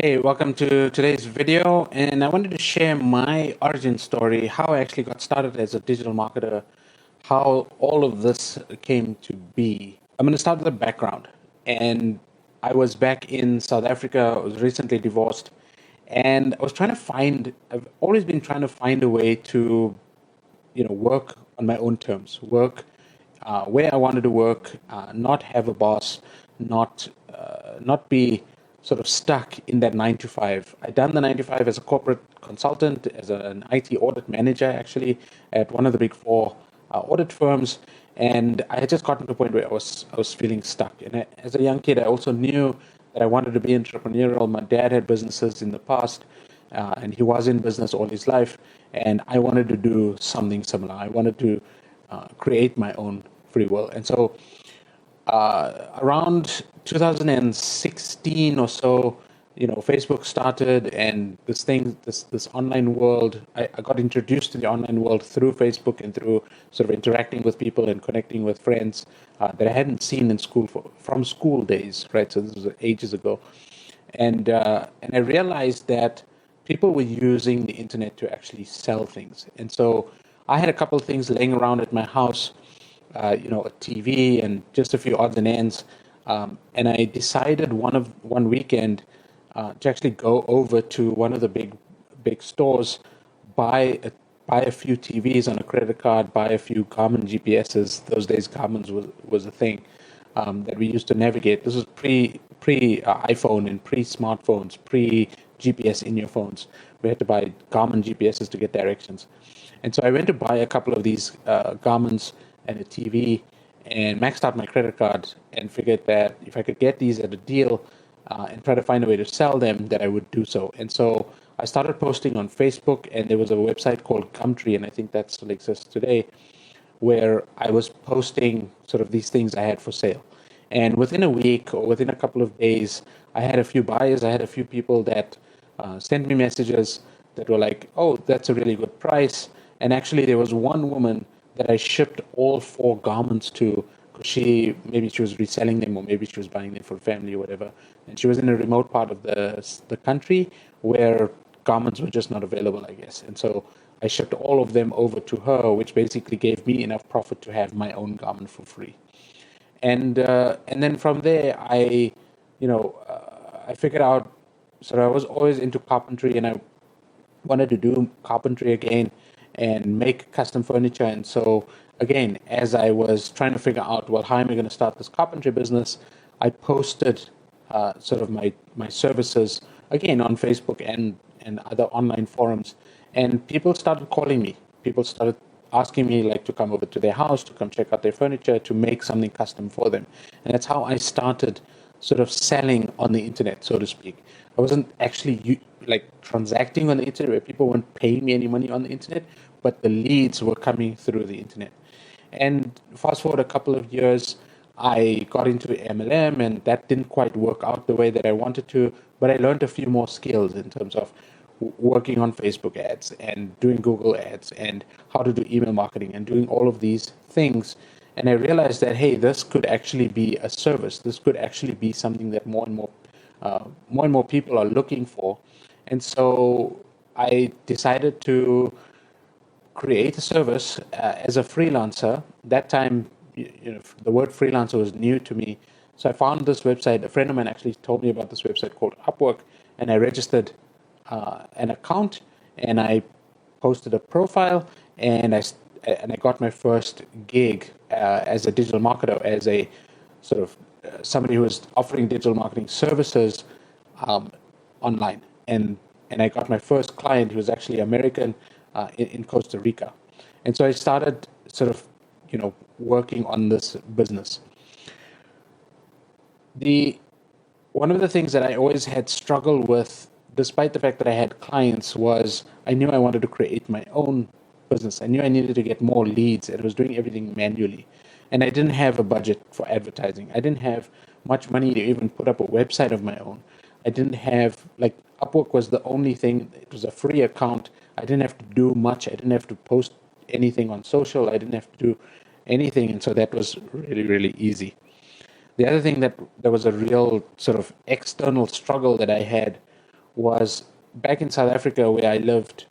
Hey, welcome to today's video. And I wanted to share my origin story, how I actually got started as a digital marketer, how all of this came to be. I'm going to start with the background. And I was back in South Africa. I was recently divorced. And I was I've always been trying to find a way to work on my own terms, work where I wanted to work, not have a boss, not be sort of stuck in that 9 to 5. I'd done the 9 to 5 as a corporate consultant, as an IT audit manager, actually, at one of the big four audit firms. And I had just gotten to a point where I was feeling stuck. And as a young kid, I also knew that I wanted to be entrepreneurial. My dad had businesses in the past, and he was in business all his life. And I wanted to do something similar. I wanted to create my own free will. And so around 2016 or so, Facebook started, and this online world. I got introduced to the online world through Facebook and through sort of interacting with people and connecting with friends that I hadn't seen in school from school days, right? So this was ages ago, and I realized that people were using the internet to actually sell things, and so I had a couple of things laying around at my house, a TV and just a few odds and ends. And I decided one weekend to actually go over to one of the big stores, buy buy a few TVs on a credit card, buy a few Garmin GPSs. Those days, Garmin was a thing that we used to navigate. This was pre iPhone and pre smartphones, pre GPS in your phones. We had to buy Garmin GPSs to get directions. And so I went to buy a couple of these Garmin's and a TV, and maxed out my credit card, and figured that if I could get these at a deal and try to find a way to sell them, that I would do so. And so I started posting on Facebook, and there was a website called Gumtree, and I think that still exists today, where I was posting sort of these things I had for sale. And within a week or within a couple of days, I had a few buyers. I had a few people that sent me messages that were like, "Oh, that's a really good price." And actually, there was one woman that I shipped all four garments to, because maybe she was reselling them, or maybe she was buying them for family or whatever. And she was in a remote part of the country where garments were just not available, I guess. And so I shipped all of them over to her, which basically gave me enough profit to have my own garment for free. And then from there, I figured out. So I was always into carpentry, and I wanted to do carpentry again and make custom furniture. And so, again, as I was trying to figure out, well, how am I going to start this carpentry business, I posted sort of my services again on Facebook and other online forums. And people started calling me. People started asking me like to come over to their house, to come check out their furniture, to make something custom for them. And that's how I started sort of selling on the internet, so to speak. I wasn't actually like transacting on the internet, where people weren't paying me any money on the internet, but the leads were coming through the internet. And fast forward a couple of years, I got into MLM, and that didn't quite work out the way that I wanted to, but I learned a few more skills in terms of working on Facebook ads and doing Google ads and how to do email marketing and doing all of these things. And I realized that, hey, this could actually be a service. This could actually be something that more and more people are looking for. And so I decided to create a service as a freelancer. That time, the word freelancer was new to me. So I found this website. A friend of mine actually told me about this website called Upwork, and I registered an account, and I posted a profile, and I got my first gig as a digital marketer, as a sort of somebody who was offering digital marketing services online, and I got my first client, who was actually American, in Costa Rica. And so I started sort of working on this business. The One of the things that I always had struggled with, despite the fact that I had clients, was I knew I wanted to create my own business. I knew I needed to get more leads, and I was doing everything manually. And I didn't have a budget for advertising. I didn't have much money to even put up a website of my own. I didn't have, like, Upwork was the only thing. It was a free account. I didn't have to do much. I didn't have to post anything on social. I didn't have to do anything. And so that was really, really easy. The other thing that there was a real sort of external struggle that I had was back in South Africa where I lived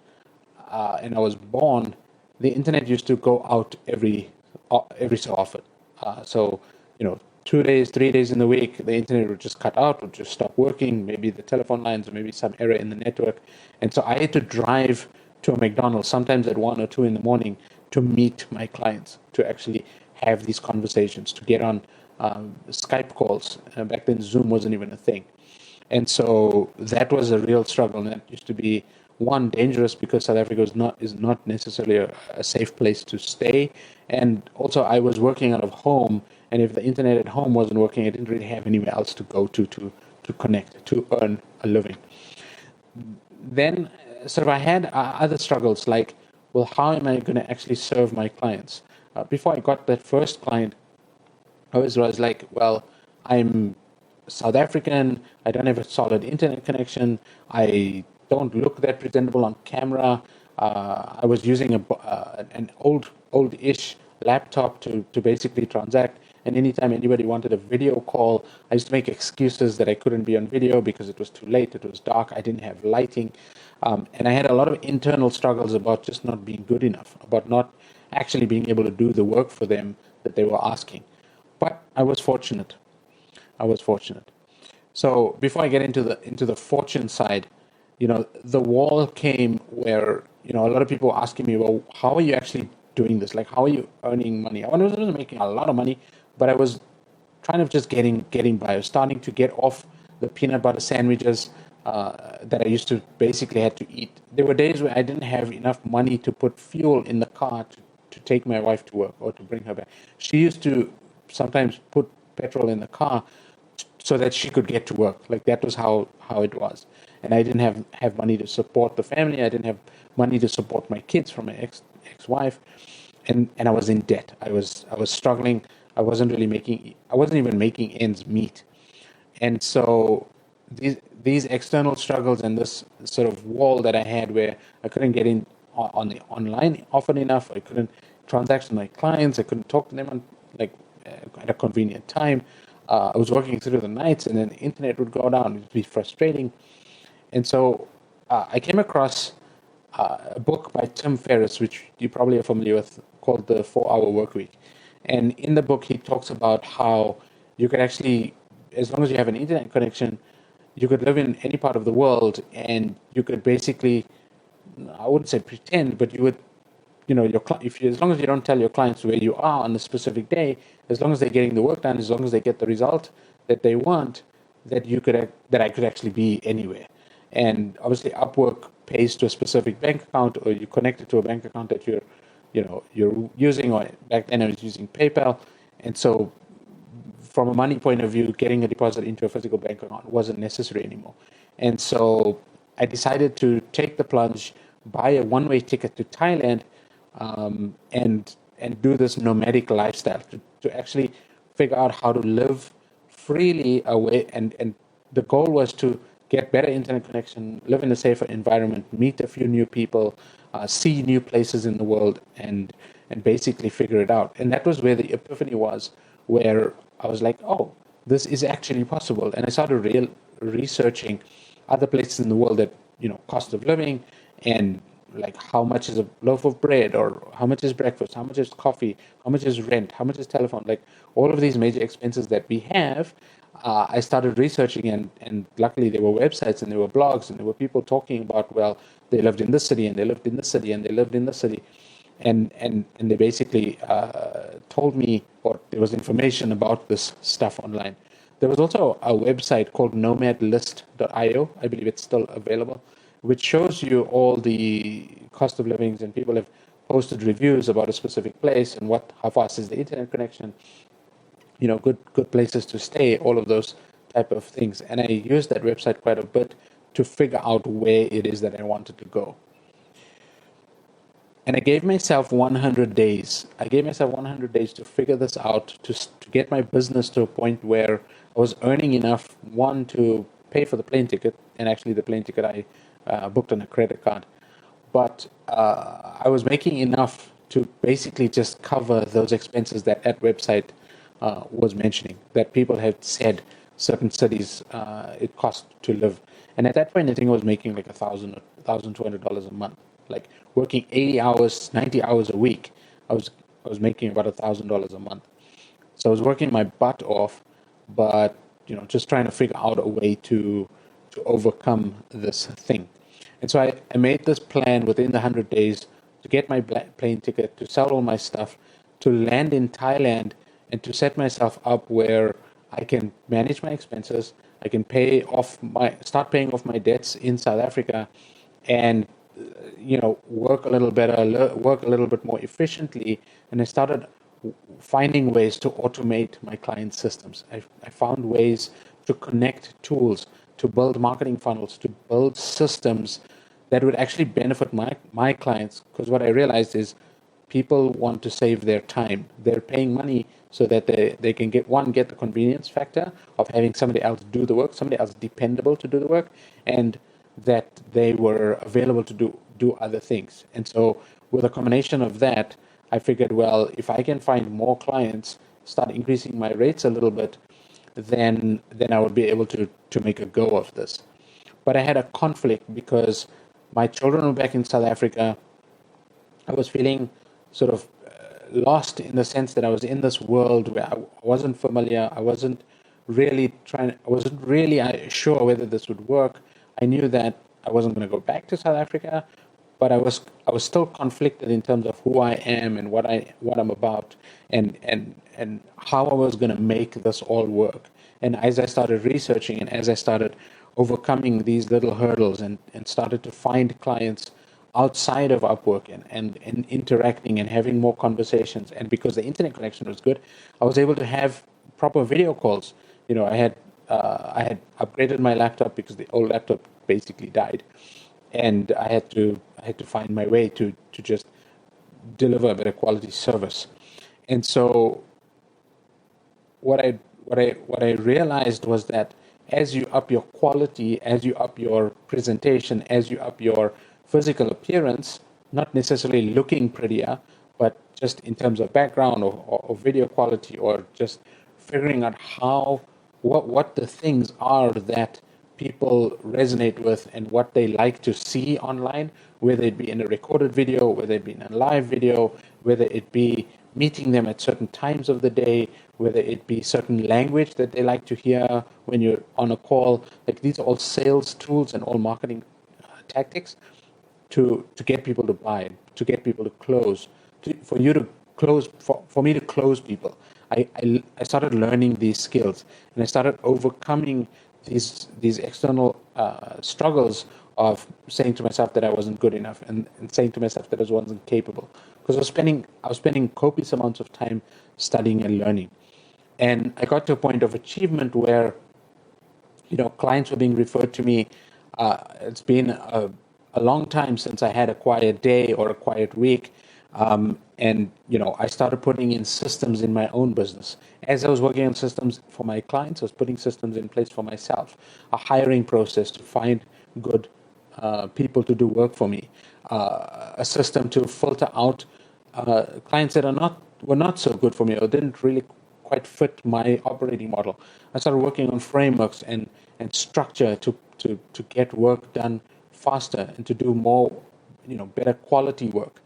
and I was born. The internet used to go out every so often. So, 2 days, 3 days in the week, the internet would just cut out, would just stop working. Maybe the telephone lines, or maybe some error in the network, and so I had to drive to a McDonald's sometimes at 1 or 2 in the morning to meet my clients, to actually have these conversations, to get on Skype calls. Back then, Zoom wasn't even a thing. And so that was a real struggle. And that used to be one dangerous because South Africa is not necessarily a safe place to stay. And also I was working out of home, and if the internet at home wasn't working, I didn't really have anywhere else to go to connect, to earn a living. Then sort of I had other struggles like, well, how am I going to actually serve my clients? Before I got that first client, I was like, well, I'm South African. I don't have a solid internet connection. I don't look that presentable on camera. I was using an old-ish laptop to basically transact. And anytime anybody wanted a video call, I used to make excuses that I couldn't be on video because it was too late, it was dark, I didn't have lighting. And I had a lot of internal struggles about just not being good enough, about not actually being able to do the work for them that they were asking. But I was fortunate. I was fortunate. So before I get into the fortune side, the wall came where a lot of people were asking me, well, how are you actually doing this? Like, how are you earning money? I wasn't making a lot of money, but I was trying to just getting by. I was starting to get off the peanut butter sandwiches that I used to basically had to eat. There were days where I didn't have enough money to put fuel in the car to take my wife to work or to bring her back. She used to sometimes put petrol in the car so that she could get to work. Like that was how it was. And I didn't have money to support the family. I didn't have money to support my kids from my ex-wife. And I was in debt. I was struggling. I wasn't even making ends meet. And so these external struggles and this sort of wall that I had where I couldn't get in on the online often enough, I couldn't transact with my clients, I couldn't talk to them at a convenient time. I was working through the nights, and then the internet would go down. It would be frustrating. And so I came across a book by Tim Ferriss, which you probably are familiar with, called The 4-Hour Workweek. And in the book, he talks about how you could actually, as long as you have an internet connection, you could live in any part of the world, and you could basically, I wouldn't say pretend, but you would, as long as you don't tell your clients where you are on a specific day, as long as they're getting the work done, as long as they get the result that they want, that I could actually be anywhere. And obviously, Upwork pays to a specific bank account, or you connect it to a bank account that you're using. Or back then, I was using PayPal, and so from a money point of view, getting a deposit into a physical bank account wasn't necessary anymore. And so I decided to take the plunge, buy a one-way ticket to Thailand, and do this nomadic lifestyle to actually figure out how to live freely away. And the goal was to get better internet connection, live in a safer environment, meet a few new people, see new places in the world, and basically figure it out. And that was where the epiphany was, where I was like, oh, this is actually possible. And I started researching other places in the world that, cost of living, and like how much is a loaf of bread, or how much is breakfast, how much is coffee, how much is rent, how much is telephone, like all of these major expenses that we have. I started researching, and luckily there were websites and there were blogs and there were people talking about, well, they lived in this city and they lived in this city and they lived in this city. And they basically told me, or there was information about this stuff online. There was also a website called nomadlist.io. I believe it's still available, which shows you all the cost of livings, and people have posted reviews about a specific place and how fast is the internet connection, good places to stay, all of those type of things. And I used that website quite a bit to figure out where it is that I wanted to go. And I gave myself 100 days. I gave myself 100 days to figure this out, to get my business to a point where I was earning enough, one, to pay for the plane ticket. And actually the plane ticket I booked on a credit card. But I was making enough to basically just cover those expenses that website was mentioning, that people had said certain cities it cost to live. And at that point, I think I was making like $1,200 a month, like working 80 hours, 90 hours a week. I was making about $1,000 a month. So I was working my butt off, but just trying to figure out a way to overcome this thing. And so I made this plan within the 100 days to get my plane ticket, to sell all my stuff, to land in Thailand, and to set myself up where I can manage my expenses. I can start paying off my debts in South Africa, and work a little better, work a little bit more efficiently. And I started finding ways to automate my client systems. I found ways to connect tools, to build marketing funnels, to build systems that would actually benefit my clients. Because what I realized is people want to save their time. They're paying money so that they can get the convenience factor of having somebody else do the work, somebody else dependable to do the work, and that they were available to do other things. And so with a combination of that, I figured, well, if I can find more clients, start increasing my rates a little bit, then I would be able to make a go of this. But I had a conflict because my children were back in South Africa. I was feeling sort of lost in the sense that I was in this world where I wasn't familiar. I wasn't really sure whether this would work. I knew that I wasn't going to go back to South Africa, but I was still conflicted in terms of who I am and what I'm about, and how I was going to make this all work. And as I started researching, and as I started overcoming these little hurdles, and started to find clients outside of Upwork, and interacting and having more conversations, and because the internet connection was good, I was able to have proper video calls. I had upgraded my laptop because the old laptop basically died, and I had to find my way to just deliver a better quality service. And so what I realized was that as you up your quality, as you up your presentation, as you up your physical appearance, not necessarily looking prettier, but just in terms of background, or video quality, or just figuring out what the things are that people resonate with and what they like to see online, whether it be in a recorded video, whether it be in a live video, whether it be meeting them at certain times of the day, whether it be certain language that they like to hear when you're on a call. Like, these are all sales tools and all marketing tactics to get people to buy, to get people to close, for me to close people. I started learning these skills, and I started overcoming these external struggles of saying to myself that I wasn't good enough, and saying to myself that I wasn't capable, because I was spending copious amounts of time studying and learning. And I got to a point of achievement where clients were being referred to me. It's been a long time since I had a quiet day or a quiet week. And I started putting in systems in my own business. As I was working on systems for my clients, I was putting systems in place for myself. A hiring process to find good people to do work for me. A system to filter out clients that were not so good for me, or didn't really quite fit my operating model. I started working on frameworks and structure to get work done faster, and to do more, better quality work.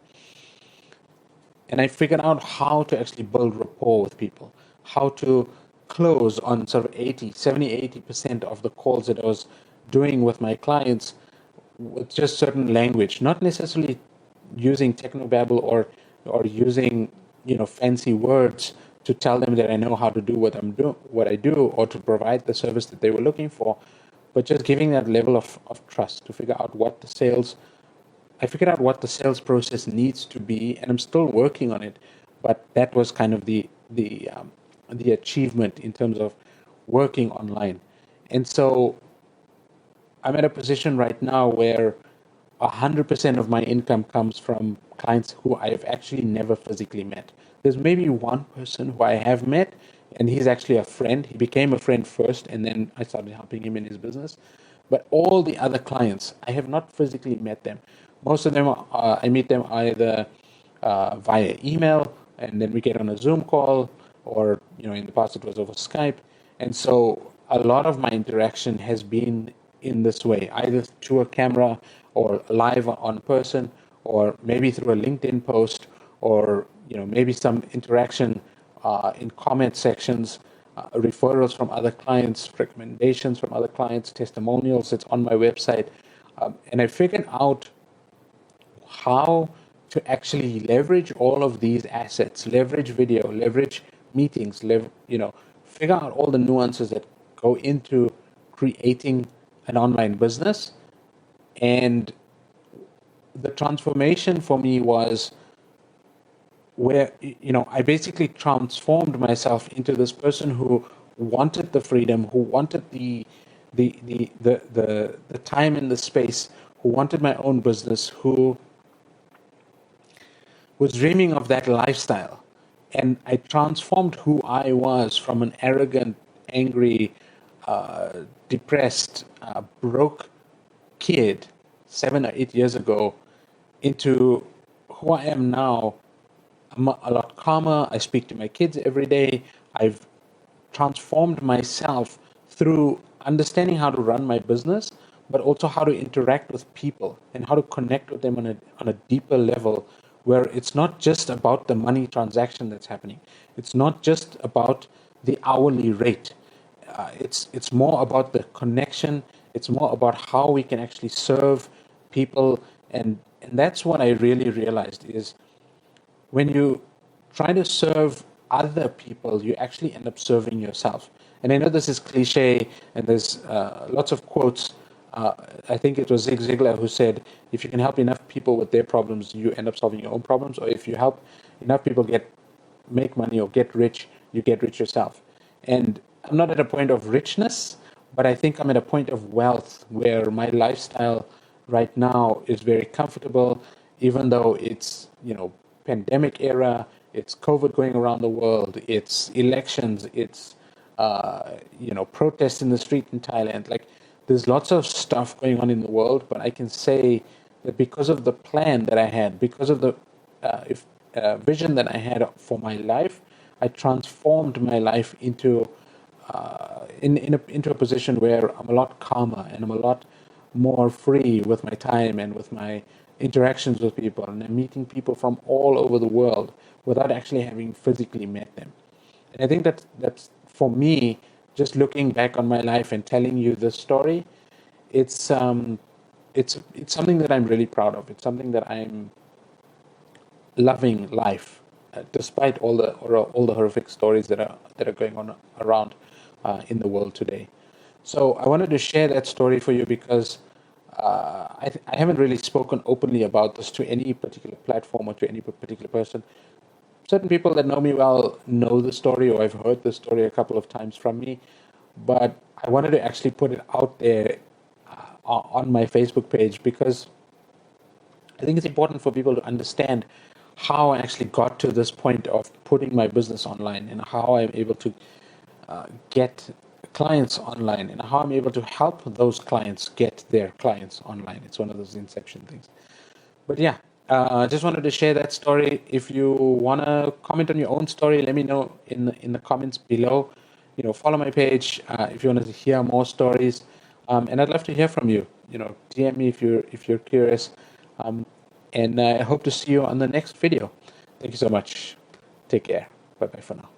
And I figured out how to actually build rapport with people, how to close on sort of 80% of the calls that I was doing with my clients with just certain language, not necessarily using technobabble or using, fancy words to tell them that I know how to do what I do, or to provide the service that they were looking for, but just giving that level of trust to figure out I figured out what the sales process needs to be, and I'm still working on it. But that was kind of the achievement in terms of working online. And so I'm at a position right now where 100% of my income comes from clients who I've actually never physically met. There's maybe one person who I have met, and he's actually a friend. He became a friend first, and then I started helping him in his business. But all the other clients, I have not physically met them. Most of them, I meet them either via email, and then we get on a Zoom call, or in the past it was over Skype. And so a lot of my interaction has been in this way, either through a camera or live on person, or maybe through a LinkedIn post, or maybe some interaction in comment sections, referrals from other clients, recommendations from other clients, testimonials that's on my website. And I figured out how to actually leverage all of these assets, leverage video, leverage meetings, figure out all the nuances that go into creating an online business. And the transformation for me was where I basically transformed myself into this person who wanted the freedom, who wanted the time and the space, who wanted my own business, who was dreaming of that lifestyle. And I transformed who I was from an arrogant, angry, depressed, broke kid 7 or 8 years ago into who I am now. I'm a lot calmer. I speak to my kids every day. I've transformed myself through understanding how to run my business, but also how to interact with people and how to connect with them on a deeper level, where it's not just about the money transaction that's happening. It's not just about the hourly rate. It's more about the connection. It's more about how we can actually serve people. And that's what I really realized is when you try to serve other people, you actually end up serving yourself. And I know this is cliche, and there's lots of quotes. I think it was Zig Ziglar who said, if you can help enough people with their problems, you end up solving your own problems. Or if you help enough people make money or get rich, you get rich yourself. And I'm not at a point of richness, but I think I'm at a point of wealth where my lifestyle right now is very comfortable, even though it's, pandemic era, it's COVID going around the world, it's elections, it's, protests in the street in Thailand. Like, there's lots of stuff going on in the world, but I can say that because of the plan that I had, because of the vision that I had for my life, I transformed my life into into a position where I'm a lot calmer and I'm a lot more free with my time and with my interactions with people, and I'm meeting people from all over the world without actually having physically met them. And I think that's for me, just looking back on my life and telling you this story, it's it's something that I'm really proud of. It's something that I'm loving life, despite all the horrific stories that are going on around in the world today. So I wanted to share that story for you because I haven't really spoken openly about this to any particular platform or to any particular person. Certain people that know me well know the story, or I've heard the story a couple of times from me, but I wanted to actually put it out there on my Facebook page because I think it's important for people to understand how I actually got to this point of putting my business online and how I'm able to get clients online and how I'm able to help those clients get their clients online. It's one of those inception things. But yeah, I just wanted to share that story. If you want to comment on your own story, let me know in the comments below. Follow my page if you want to hear more stories, and I'd love to hear from you. DM me if you're curious, and I hope to see you on the next video. Thank you so much. Take care. Bye bye for now.